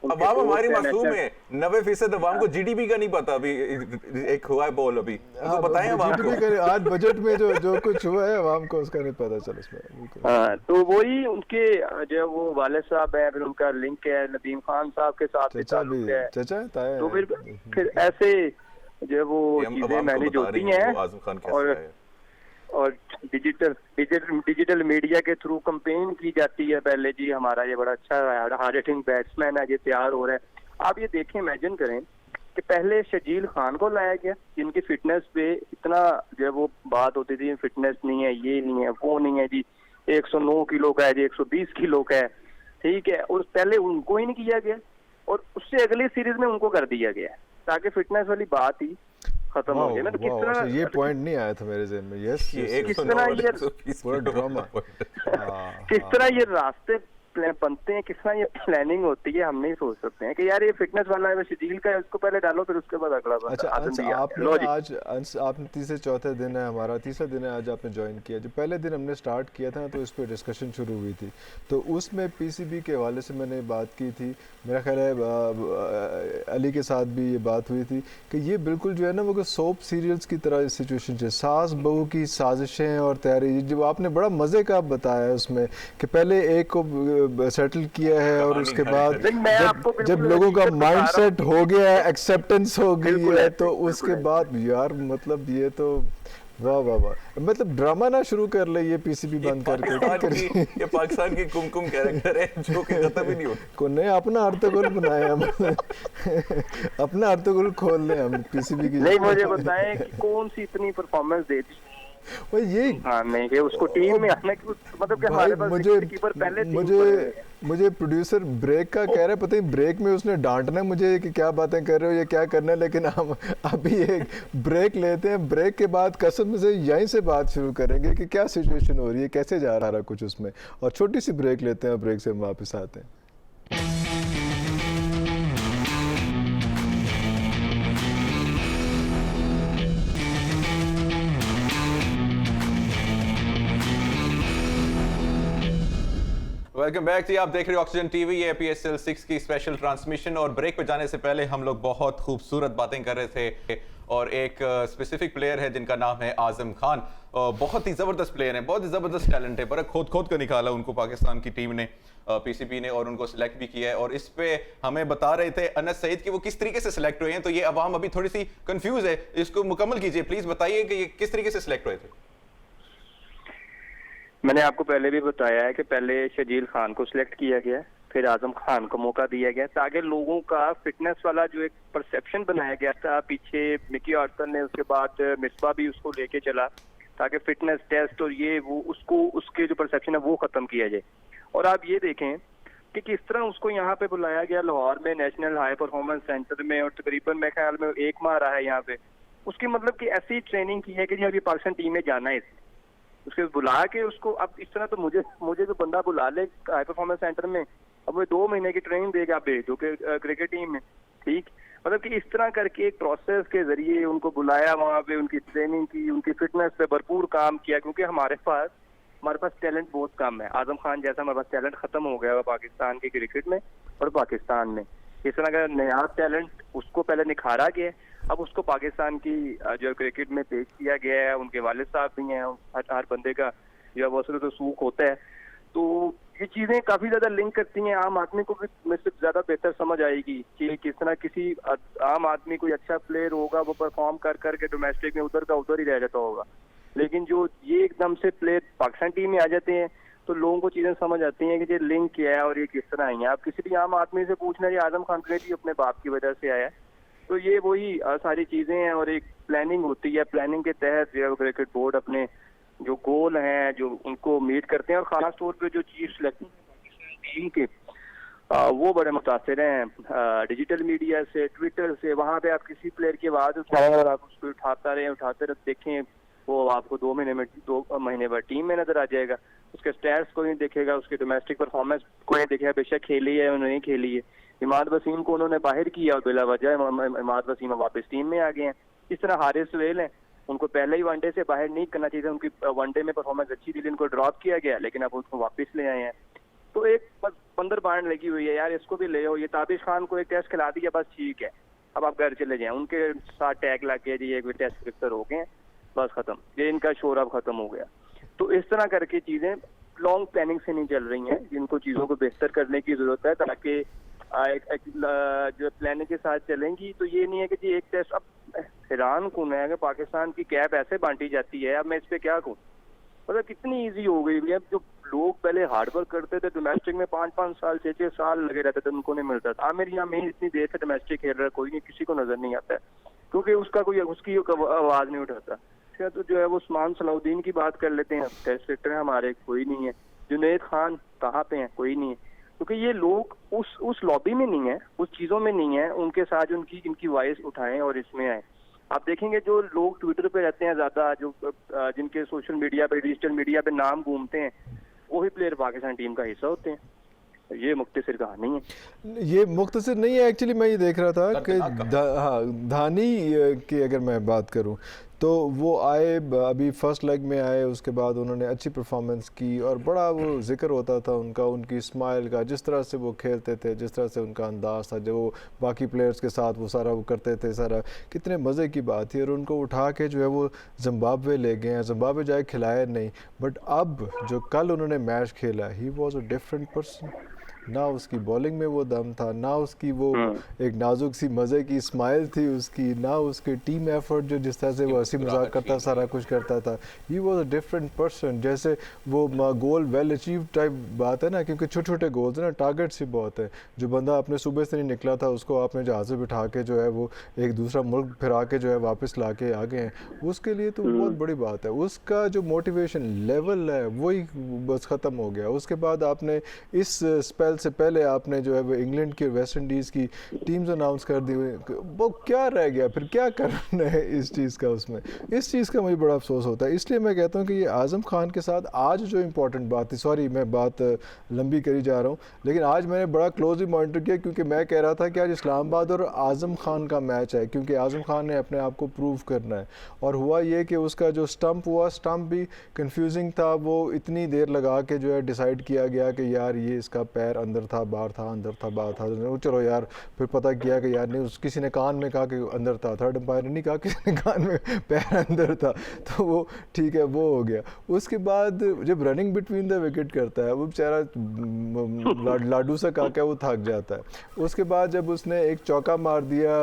अवाम हमारी मासूम है, 90% अवाम को जीडीपी का नहीं पता। अभी एक हुआ है बॉल अभी, तो बताएं अवाम को। आज बजट में जो कुछ हुआ है अवाम को उसका नहीं पता चल इसमें। हाँ, तो वही उनके जो वो वाले साहब है, फिर उनका लिंक है नदीम खान साहब के साथ, चाचा तो फिर ऐसे जो वो चीजें मैनेज होती हैं, और डिजिटल मीडिया के थ्रू कंपेन की जाती है पहले, जी हमारा ये बड़ा अच्छा हार्ड हिटिंग बैट्समैन है, ये तैयार हो रहा है। आप ये देखें, इमेजिन करें कि पहले शजील खान को लाया गया, जिनकी फिटनेस पे इतना जो वो बात होती थी, फिटनेस नहीं है, ये नहीं है, वो नहीं है, जी 109 किलो का है, जी 120 किलो का है, ठीक है, और पहले उनको ही नहीं किया गया, और उससे अगली सीरीज में उनको कर दिया गया, ताकि फिटनेस वाली बात ही खत्म हो गया ना। तो किस तरह ये पॉइंट नहीं आया था मेरे ज़हन में। यस, किस तरह पूरा ड्रामा, किस तरह ये रास्ते बनते हैं, किस तरह ये प्लानिंग होती है, हम नहीं सोच सकते हैं कि यार ये फिटनेस वाला है, शजील का है, उसको पहले डालो, फिर उसके बाद अगला। अच्छा, आपने आज आपने तीसरे चौथे दिन है, हमारा तीसरा दिन है आज, आपने ज्वाइन किया। जो पहले दिन हमने स्टार्ट किया था तो इस पर डिस्कशन शुरू हुई थी, तो उसमें पीसीबी के हवाले से मैंने बात की थी, मेरा ख्याल है अली के साथ भी ये बात हुई थी कि ये बिल्कुल जो है ना वो सोप सीरियल्स की तरह सिचुएशन है, सास बहू की साजिशें और तैयारी। जो आपने बड़ा मज़े का बताया उसमें कि पहले एक को सेटल किया है, और उसके बाद जब लोगों का माइंड सेट हो गया है, एक्सेप्टेंस हो गई है, तो उसके बाद यार मतलब ये तो वाह वाह वाह, मतलब ड्रामा ना शुरू कर ले ये पीसीबी बंद करके। ये पाकिस्तान की कुमकुम कैरेक्टर है जो कि खत्म ही नहीं होता। को नए अपना अर्तगुल बनाया हम अपना अर्तगुल खोल ले हम पीसीबी की। नहीं, मुझे बताएं कि कौन सी इतनी परफॉर्मेंस देती वो ये नहीं कि उसको टीम में आने की, मतलब कि हमारे पास कीपर पहले मुझे प्रोड्यूसर ब्रेक का कह रहा है, पता नहीं ब्रेक में उसने डांटना है मुझे कि क्या बातें कर रहे हो, ये क्या करना है, लेकिन हम अभी एक ब्रेक लेते हैं। ब्रेक के बाद कसम से यहीं से बात शुरू करेंगे कि क्या सिचुएशन हो रही है, कैसे जा रहा है कुछ उसमें, और छोटी सी ब्रेक लेते हैं, ब्रेक से हम वापस आते हैं। वेलकम बैक जी, आप देख रहे हो ऑक्सीजन टीवी, ये PSL 6 की स्पेशल ट्रांसमिशन। और ब्रेक पे जाने से पहले हम लोग बहुत खूबसूरत बातें कर रहे थे और एक स्पेसिफिक प्लेयर है जिनका नाम है आजम खान। बहुत ही ज़बरदस्त प्लेयर है, बहुत ही ज़बरदस्त टैलेंट है, पर खोद खोद कर निकाला उनको पाकिस्तान की टीम ने, PCB ने, और उनको सिलेक्ट भी किया है। और इस पे हमें बता रहे थे अनस सईद कि वो किस तरीके से सिलेक्ट हुए हैं, तो ये अवाम अभी थोड़ी सी कंफ्यूज है, इसको मुकम्मल कीजिए प्लीज़, बताइए कि ये किस तरीके से सिलेक्ट हुए थे। मैंने आपको पहले भी बताया है कि पहले शजील खान को सिलेक्ट किया गया, फिर आजम खान को मौका दिया गया ताकि लोगों का फिटनेस वाला जो एक परसेप्शन बनाया गया था, पीछे मिकी आर्टर ने, उसके बाद मिसबा भी उसको लेके चला ताकि फिटनेस टेस्ट और ये वो उसको उसके जो परसेप्शन है वो खत्म किया जाए। और आप ये देखें कि किस तरह उसको यहाँ पे बुलाया गया लाहौर में नेशनल हाई परफॉर्मेंस सेंटर में, और तकरीबन मैं ख्याल में 1 माह रहा है यहाँ पे। उसकी मतलब कि ऐसी ट्रेनिंग की है कि जी अभी पाकिस्तान टीम में जाना है, उसके बुला के उसको, अब इस तरह तो मुझे जो बंदा बुला ले हाई परफॉर्मेंस सेंटर में, अब वो 2 महीने की ट्रेनिंग देगा, आप भेज दो क्रिकेट टीम में, ठीक। मतलब कि इस तरह करके एक प्रोसेस के जरिए उनको बुलाया, वहाँ पे उनकी ट्रेनिंग की, उनकी फिटनेस पे भरपूर काम किया, क्योंकि हमारे पास टैलेंट बहुत कम है। आजम खान जैसा हमारे पास टैलेंट खत्म हो गया है पाकिस्तान की क्रिकेट में और पाकिस्तान में। इस तरह का नया टैलेंट उसको पहले निखारा गया, अब उसको पाकिस्तान की जो क्रिकेट में पेश किया गया है। उनके वालिद साहब भी हैं, हर बंदे का जो वसूल तो सूख होता है, तो ये चीजें काफी ज्यादा लिंक करती हैं। आम आदमी को भी मुझसे ज्यादा बेहतर समझ आएगी कि किस तरह किसी आम आदमी कोई अच्छा प्लेयर होगा, वो परफॉर्म कर करके डोमेस्टिक में उधर का उधर ही रह जाता होगा, लेकिन जो ये एकदम से प्लेयर पाकिस्तान टीम में आ जाते हैं तो लोगों को चीजें समझ आती हैं कि ये लिंक क्या है और ये किस तरह आई है। आप किसी भी आम आदमी से पूछना, ये आजम खान भी अपने बाप की वजह से आया है, तो ये वही सारी चीजें हैं और एक प्लानिंग होती है। प्लानिंग के तहत क्रिकेट बोर्ड अपने जो गोल हैं जो उनको मीट करते हैं, और खास तौर पे जो चीफ सिलेक्टर टीम के वो बड़े मुतासिर हैं डिजिटल मीडिया से, ट्विटर से। वहाँ पे आप किसी प्लेयर की आवाज उठाएं और आप उसको उठाते रहे देखें, वो आपको 2 महीने बाद टीम में नजर आ जाएगा। उसके स्टैट्स को नहीं देखेगा, उसके डोमेस्टिक परफॉर्मेंस को नहीं देखेगा, बेशक खेली है नहीं खेली है। इमाद वसीम को उन्होंने बाहर किया और बिला वजह इमाद वसीम वापस टीम में आ गए हैं। इस तरह हारिस सुहेल हैं, उनको पहले ही वनडे से बाहर नहीं करना चाहिए था, उनकी वनडे में परफॉर्मेंस अच्छी थी, इनको ड्रॉप किया गया, लेकिन अब उसको वापस ले आए हैं। तो एक बंदर बाण लगी हुई है यार, इसको भी ले आओ। ये ताबिश खान को एक टेस्ट खिला दिया, बस ठीक है, अब आप घर चले जाएं। उनके साथ टैग लग गया जी, एक टेस्ट क्रिकेटर हो गए, बस खत्म, ये इनका शोर अब खत्म हो गया। तो इस तरह करके चीजें लॉन्ग प्लानिंग से नहीं चल रही हैं, जिनको चीजों को बेहतर करने की जरूरत है ताकि जो प्लानिंग के साथ चलेंगी। तो ये नहीं है कि जी एक टेस्ट, अब हैरान कौन है कि पाकिस्तान की कैप ऐसे बांटी जाती है, अब मैं इस पे क्या कहूँ, मतलब कितनी इजी हो गई है। जो लोग पहले हार्डवर्क करते थे डोमेस्टिक में 5-5 साल 6-6 साल लगे रहते थे, उनको नहीं मिलता था। आमिर यहाँ में इतनी देर से डोमेस्टिक खेल रहा है, कोई नहीं, किसी को नजर नहीं आता है, क्योंकि उसकी आवाज नहीं उठाता। तो जो है वो उस्मान सलाउद्दीन की बात कर लेते हैं, टेस्ट क्रिकेटर है हमारे, कोई नहीं है। जुनैद खान कहाँ पे हैं, कोई नहीं है, क्योंकि ये लोग उस लॉबी में नहीं है, उस चीजों में नहीं है, उनके साथ इनकी वॉइस उठाएं और इसमें आए। आप देखेंगे जो लोग ट्विटर पे रहते हैं ज्यादा, जो जिनके सोशल मीडिया पे, डिजिटल मीडिया पे नाम घूमते हैं, वही प्लेयर पाकिस्तान टीम का हिस्सा होते हैं। ये मुख्तसर कहानी है, ये मुख्तसर नहीं है। एक्चुअली मैं ये देख रहा था कि धानी की अगर मैं बात करूं तो वो आए, अभी फर्स्ट लेग में आए, उसके बाद उन्होंने अच्छी परफॉर्मेंस की और बड़ा वो जिक्र होता था उनका, उनकी स्माइल का, जिस तरह से वो खेलते थे, जिस तरह से उनका अंदाज़ था, जो वो बाकी प्लेयर्स के साथ वो सारा वो करते थे, सारा कितने मज़े की बात थी। और उनको उठा के जो है वो जिम्बाब्वे ले गए हैं, जिम्बाब्वे जाए खिलाया नहीं, बट अब जो कल उन्होंने मैच खेला, he was a different person. ना उसकी बॉलिंग में वो दम था, ना उसकी वो एक नाजुक सी मज़े की स्माइल थी उसकी, ना उसके टीम एफर्ट जो जिस तरह से वो हंसी मजाक करता, सारा कुछ करता था। He was a different person. जैसे वो गोल वेल अचीव टाइप बात है ना, क्योंकि छोटे छोटे गोल्स हैं ना, टारगेट्स ही बहुत है। जो बंदा अपने सुबह से नहीं निकला था, उसको आपने जहाज़ से बिठा के जो है वो एक दूसरा मुल्क फिरा के जो है वापस ला के आ गए हैं, उसके लिए तो बहुत बड़ी बात है। उसका जो मोटिवेशन लेवल है वही बस ख़त्म हो गया। उसके बाद आपने इस स्पेल आईपीएल से पहले आपने जो है वो इंग्लैंड की और वेस्ट इंडीज़ की टीम्स अनाउंस कर दी हुई, वो क्या रह गया फिर, क्या करना है इस चीज़ का? उसमें इस चीज़ का मुझे बड़ा अफसोस होता है। इसलिए मैं कहता हूँ कि ये आज़म खान के साथ आज जो इम्पोर्टेंट बात थी, सॉरी मैं बात लंबी करी जा रहा हूँ, लेकिन आज मैंने बड़ा क्लोजली मॉनिटर किया क्योंकि मैं कह रहा था कि आज इस्लामाबाद और आज़म खान का मैच है, क्योंकि आज़म खान ने अपने आप को प्रूव करना है। और हुआ ये कि उसका जो स्टंप हुआ, स्टंप भी कंफ्यूजिंग था, वो इतनी देर लगा के जो है डिसाइड किया गया कि यार ये इसका पैर अंदर था बाहर था, अंदर था बाहर था, चलो यार फिर पता किया कि यार नहीं, किसी ने कान में कहा कि अंदर था, थर्ड अंपायर ने नहीं कहा, किसी ने कान में पैर अंदर था, तो वो ठीक है, वो हो गया। उसके बाद जब रनिंग बिटवीन द विकेट करता है वो बेचारा लाडू सा काका, वो थक जाता है। उसके बाद जब उसने एक चौका मार दिया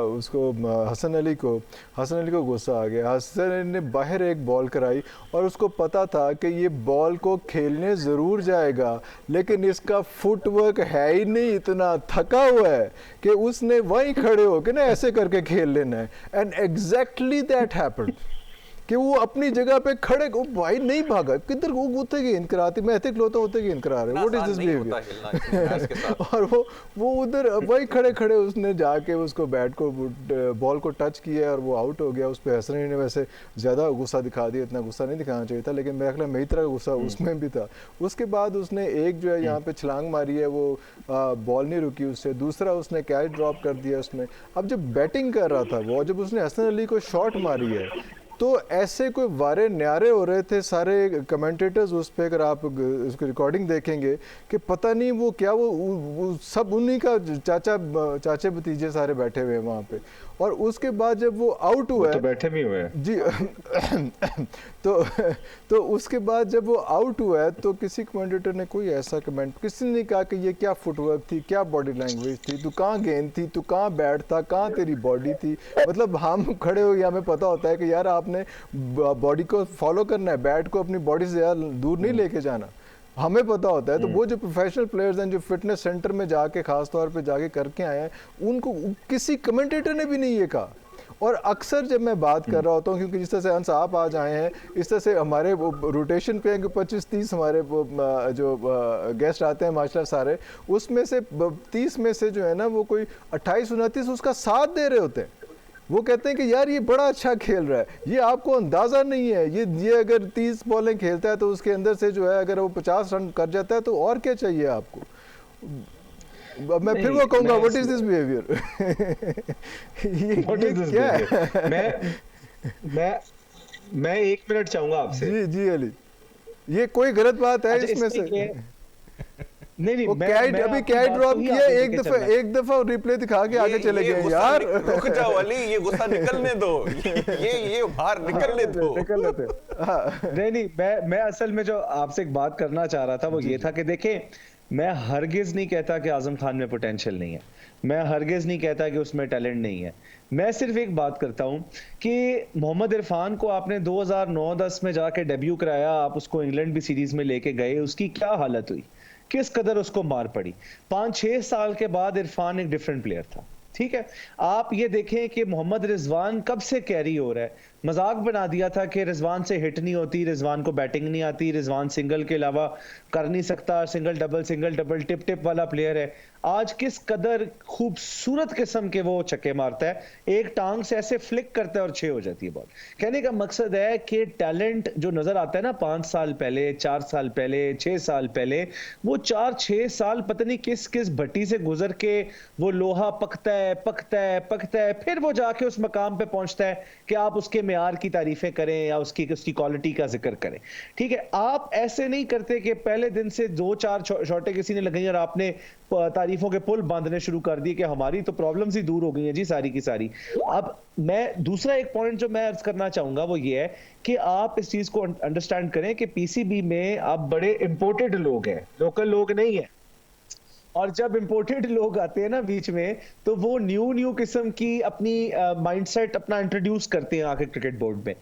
उसको हसन अली को गुस्सा आ गया। हसन अली ने बाहर एक बॉल कराई और उसको पता था कि ये बॉल को खेलने ज़रूर जाएगा, लेकिन इसका फुटवर्क है ही नहीं, इतना थका हुआ है कि उसने वहीं खड़े होकर ना ऐसे करके खेल लेना है। एंड एग्जैक्टली दैट हैपेंड कि वो अपनी जगह पे खड़े, वो भाई नहीं भागा, किधर वो उतने गेंद कराती, मैं ऐसे खिलौता होते गेंद करा रहे, व्हाट इज दिस बिहेवियर। और वो उधर वही खड़े खड़े उसने जाके उसको बैट को बॉल को टच किया और वो आउट हो गया। उस पर हसन अली ने वैसे ज़्यादा गुस्सा दिखा दिया, इतना गुस्सा नहीं दिखाना चाहिए था, लेकिन मेरा ख्याल मेरी तरह का गुस्सा उसमें भी था। उसके बाद उसने एक जो है यहाँ पे छलांग मारी है, वो बॉल नहीं रुकी उससे, दूसरा उसने कैच ड्रॉप कर दिया उसमें। अब जब बैटिंग कर रहा था वो, जब उसने हसन अली को शॉट मारी है, तो ऐसे कोई वारे न्यारे हो रहे थे सारे कमेंटेटर्स उस पर, अगर आप उसकी रिकॉर्डिंग देखेंगे कि पता नहीं वो क्या, वो सब उन्हीं का चाचे भतीजे सारे बैठे हुए हैं वहाँ पे। और उसके बाद जब वो आउट हुआ तो बैठे भी हुए हैं जी तो उसके बाद जब वो आउट हुआ है तो किसी कमेंटेटर ने कोई ऐसा कमेंट, किसी ने कहा कि ये क्या फुटवर्क थी, क्या बॉडी लैंग्वेज थी, तू कहाँ गेंद थी, तू कहाँ बैट था, कहाँ तेरी बॉडी थी। मतलब हम खड़े हो गए, हमें पता होता है कि यार आपने बॉडी को फॉलो करना है, बैट को अपनी बॉडी से ज़्यादा दूर नहीं लेके जाना, हमें पता होता है। तो वो जो प्रोफेशनल प्लेयर्स हैं जो फिटनेस सेंटर में जाके खास तौर पे जाके करके आए हैं, उनको किसी कमेंटेटर ने भी नहीं ये कहा। और अक्सर जब मैं बात कर रहा होता हूँ, क्योंकि जिस तरह से अंश आप आज आए हैं, इस तरह से हमारे वो रोटेशन पे 25-30 हमारे वो जो गेस्ट आते हैं माशाल्लाह सारे, उसमें से 30 में से जो है ना वो कोई 28-29 उसका साथ दे रहे होते हैं। वो कहते हैं कि यार ये बड़ा अच्छा खेल रहा है, ये आपको अंदाज़ा नहीं है, ये अगर 30 बॉलें खेलता है तो उसके अंदर से जो है अगर वो 50 रन कर जाता है तो और क्या चाहिए आपको। अब मैं फिर वो कहूँगा व्हाट इज दिस बिहेवियर, ये क्या है? मैं 1 मिनट चाहूंगा आपसे। जी अली, ये कोई गलत बात है इसमें से? नहीं वो अभी कैट ड्रॉप किया, एक दफा रिप्ले दिखा के आगे चले गए। यार रुक जाओ अली, ये गुस्सा निकलने दो, ये बाहर निकलने दो। नहीं, मैं असल में जो आपसे एक बात करना चाह रहा था वो ये था कि देखें, मैं हरगिज नहीं कहता कि आजम खान में पोटेंशियल नहीं है, मैं हरगिज नहीं कहता कि उसमें टैलेंट नहीं है। मैं सिर्फ एक बात करता हूं कि मोहम्मद इरफान को आपने 2009-10 में जाके डेब्यू कराया, आप उसको इंग्लैंड भी सीरीज में लेके गए, उसकी क्या हालत हुई, किस कदर उसको मार पड़ी। 5-6 साल के बाद इरफान एक डिफरेंट प्लेयर था, ठीक है। आप ये देखें कि मोहम्मद रिजवान कब से कैरी हो रहा है, मजाक बना दिया था कि रिजवान से हिट नहीं होती, रिजवान को बैटिंग नहीं आती, रिजवान सिंगल के अलावा कर नहीं सकता, सिंगल डबल टिप वाला प्लेयर है। आज किस कदर खूबसूरत किस्म के वो छक्के मारता है, एक टांग से ऐसे फ्लिक करता है और 6 हो जाती है बॉल। कहने का मकसद है कि टैलेंट जो नजर आता है ना 5 साल पहले, 4 साल पहले, 6 साल पहले, वो 4-6 साल पता नहीं किस किस भट्टी से गुजर के वो लोहा पकता है, फिर वो जाके उस मकाम पे पहुंचता है कि आप उसके मेयार की तारीफें करें या उसकी क्वालिटी का जिक्र करें, ठीक है। आप ऐसे नहीं करते कि पहले दिन से 2-4 शॉटें किसी ने लगाई और आपने तारीफों के पुल बांधने शुरू कर दिए कि हमारी तो प्रॉब्लम्स ही दूर हो गई हैं जी सारी की सारी। अब मैं दूसरा एक पॉइंट जो मैं अर्ज करना चाहूंगा वो ये है कि आप इस चीज को अंडरस्टैंड करें कि पीसीबी में आप बड़े इंपोर्टेड लोग हैं, लोकल लोग नहीं है। और जब इंपोर्टेड लोग आते हैं ना बीच में, तो वो न्यू किस्म की अपनी माइंडसेट अपना इंट्रोड्यूस करते हैं आके क्रिकेट बोर्ड में।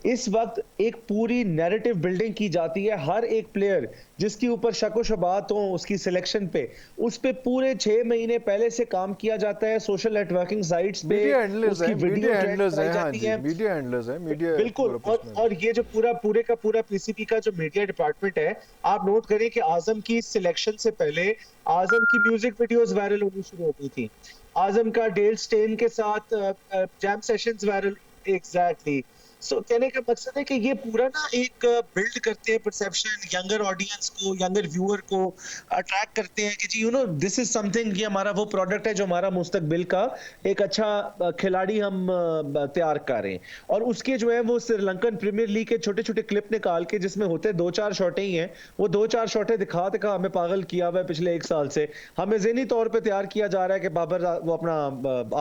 इस वक्त एक पूरी नैरेटिव बिल्डिंग की जाती है, हर एक प्लेयर जिसके ऊपर शक व शुबहात हो उसकी सिलेक्शन पे, उस पे पूरे 6 महीने पहले से काम किया जाता है, सोशल नेटवर्किंग साइट्स पे उसकी वीडियो हैंडलर्स हैं, हाँ जी, मीडिया हैंडलर्स हैं, मीडिया बिल्कुल। और ये जो पूरे का पूरा पीसीबी का जो मीडिया डिपार्टमेंट है, आप नोट करें कि आजम की सिलेक्शन से पहले आजम की म्यूजिक वीडियोस वायरल होनी शुरू होती थी, आजम का डेल स्टेन के साथ जैम सेशंस वायरल, एग्जैक्टली। सो कहने का मकसद है कि ये पूरा ना एक बिल्ड करते हैं परसेप्शन, यंगर ऑडियंस को, यंगर व्यूअर को अट्रैक्ट करते हैं कि जी you know this is something, ये हमारा वो प्रोडक्ट है जो हमारा मुस्तकबिल का एक अच्छा खिलाड़ी हम तैयार कर रहे हैं। और उसके जो है वो श्रीलंकन प्रीमियर लीग के छोटे छोटे क्लिप निकाल के, जिसमें होते 2-4 शॉटें ही हैं, वो 2-4 शॉटें दिखा हमें पागल किया हुआ है पिछले 1 साल से। हमें ज़हनी तौर पर तैयार किया जा रहा है कि बाबर वो अपना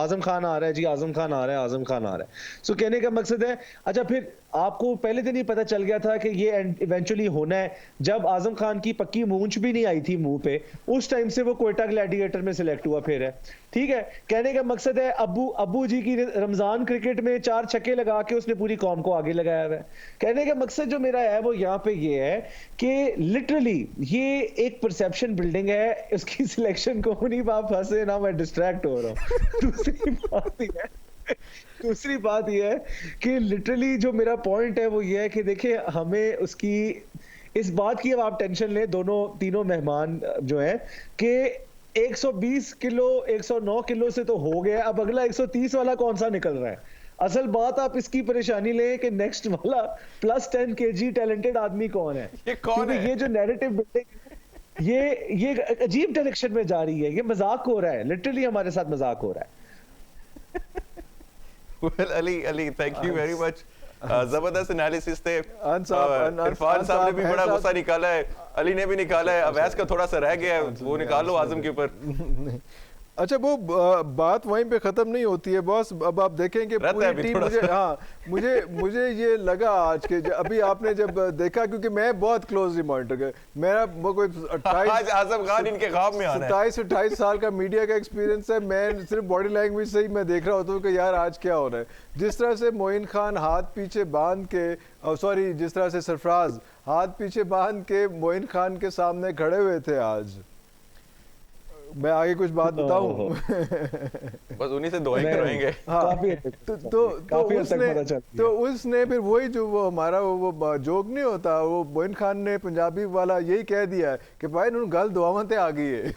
आजम खान आ रहा है जी, आजम खान आ रहा है, आजम खान आ रहा है। सो कहने का मकसद है, अच्छा फिर आपको पहले दिन ही पता चल गया था कि ये इवेंचुअली होना है, जब आजम खान की पक्की मूंछ भी नहीं आई थी मुंह पे, उस टाइम से वो क्वेटा ग्लैडिएटर में सिलेक्ट हुआ फिर है, ठीक है। कहने का मकसद है अब्बू जी की रमजान क्रिकेट में 4 छक्के लगा के उसने पूरी कौम को आगे लगाया हुआ है। कहने का मकसद जो मेरा है वो यहाँ पे ये है कि लिटरली ये एक परसेप्शन बिल्डिंग है, उसकी सिलेक्शन को नहीं आप फंसे ना, मैं डिस्ट्रैक्ट हो रहा हूँ। दूसरी बात यह है कि लिटरली जो मेरा पॉइंट है वो ये है कि देखिए हमें उसकी इस बात की, अब आप टेंशन लें तीनों मेहमान जो हैं कि 120 किलो 109 किलो से तो हो गया, अब अगला 130 वाला कौन सा निकल रहा है। असल बात आप इसकी परेशानी लें कि नेक्स्ट वाला +10 kg टैलेंटेड आदमी कौन है। ये कौन है? ये जो नैरेटिव बिल्डिंग ये अजीब डायरेक्शन में जा रही है, ये मजाक हो रहा है, लिटरली हमारे साथ मजाक हो रहा है। Well, Ali, thank you very much. जबरदस्त एनालिसिस थे। इरफान साहब ने भी बड़ा गुस्सा निकाला है, अली ने भी निकाला है, अवैस का थोड़ा सा रह गया है, वो निकाल लो आजम के ऊपर। अच्छा, वो बात वहीं पे खत्म नहीं होती है बॉस। अब आप देखें कि पूरी टीम, मुझे ये लगा आज के अभी आपने जब देखा, क्योंकि मैं बहुत क्लोजली मॉनिटर कर, मेरा वो कोई 27-28 साल का मीडिया का एक्सपीरियंस है। मैं सिर्फ बॉडी लैंग्वेज से ही मैं देख रहा होता हूँ कि यार आज क्या हो रहा है। जिस तरह से मोइन खान हाथ पीछे बांध के, जिस तरह से सरफराज हाथ पीछे बांध के मोइन खान के सामने खड़े हुए थे आज, मैं आगे कुछ बात बताऊं? बस उन्हीं से दुआएं करवाएंगे। हाँ, तो उसने फिर वही जो वो हमारा वो जोक नहीं होता, वो मोइन खान ने पंजाबी वाला यही कह दिया है कि भाई उन गल दुआवतें आ गई है।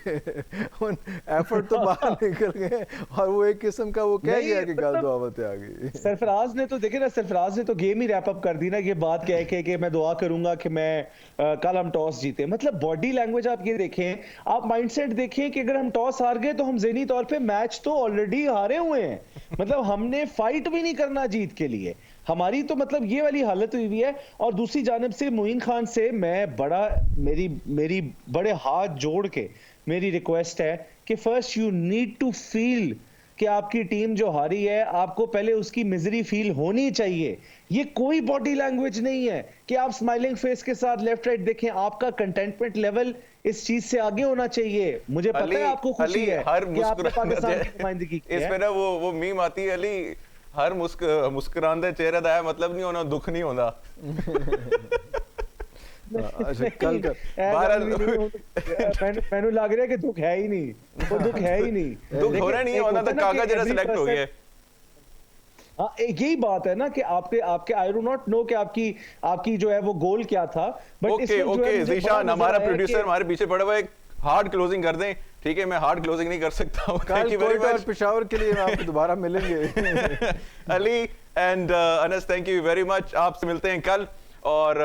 उन एफर्ट तो बाहर निकल गए और वो एक किस्म का वो कह गया कि गल दुआवतें आ गई। सरफराज ने तो देखे ना, सरफराज ने तो गेम ही रैप अप कर दी ना, ये बात कह के कि मैं दुआ करूंगा कि मैं कल हम टॉस जीते। मतलब बॉडी लैंग्वेज आप ये देखें, आप माइंडसेट देखें कि अगर हम टॉस हार गए तो हम ज़हनी तौर पे मैच तो ऑलरेडी हारे हुए हैं, मतलब हमने फाइट भी नहीं करना जीत के लिए, हमारी तो मतलब ये वाली हालत हुई है। और दूसरी जानब से मोइन खान से मैं मेरी बड़े हाथ जोड़ के मेरी रिक्वेस्ट है कि first you need to feel कि आपकी टीम जो हारी है, आपको पहले उसकी मिजरी फील होनी चाहिए। ये कोई बॉडी लैंग्वेज नहीं है कि आप स्माइलिंग फेस के साथ लेफ्ट राइट देखें, आपका कंटेंटमेंट लेवल इस चीज से आगे होना चाहिए। मुझे पता है आपको खुशी है कि आपने पाकिस्तान की नुमाइंदगी की है। इसमें ना वो मीम आती है, अली हर मुस्कुरांदे चेहरे दा मतलब नहीं होना, दुख नहीं होना। कल मैनू लग रहा है कि दुख है ही नहीं, वो दुख है ही नहीं, दुख हो रहा नहीं होना तो कागज जरा सिलेक्ट हो गया। हाँ, यही बात है ना कि आपके आई डू नॉट नो कि आपकी जो है वो गोल क्या था। बट ओके ज़ीशान हमारा प्रोड्यूसर हमारे पीछे पड़ा हुआ है, हार्ड क्लोजिंग कर दें। ठीक है, मैं हार्ड क्लोजिंग नहीं कर सकता हूं। Thank you very much. Peshawar के लिए आपको दोबारा मिलेंगे। Ali and Anas, thank you very much. आपसे मिलते हैं कल। और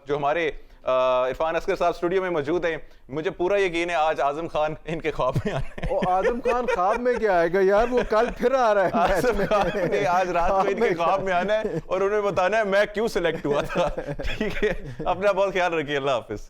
जो हमारे इरफान असगर साहब स्टूडियो में मौजूद हैं, मुझे पूरा यकीन है आज आजम खान इनके ख्वाब में आने। आजम खान ख्वाब में क्या आएगा यार, वो कल फिर आ रहा है। आजम खान ने आज रात को इनके ख्वाब में आना है और उन्हें बताना है मैं क्यों सिलेक्ट हुआ था। ठीक है, अपना बहुत ख्याल रखिए, अल्लाह हाफिज।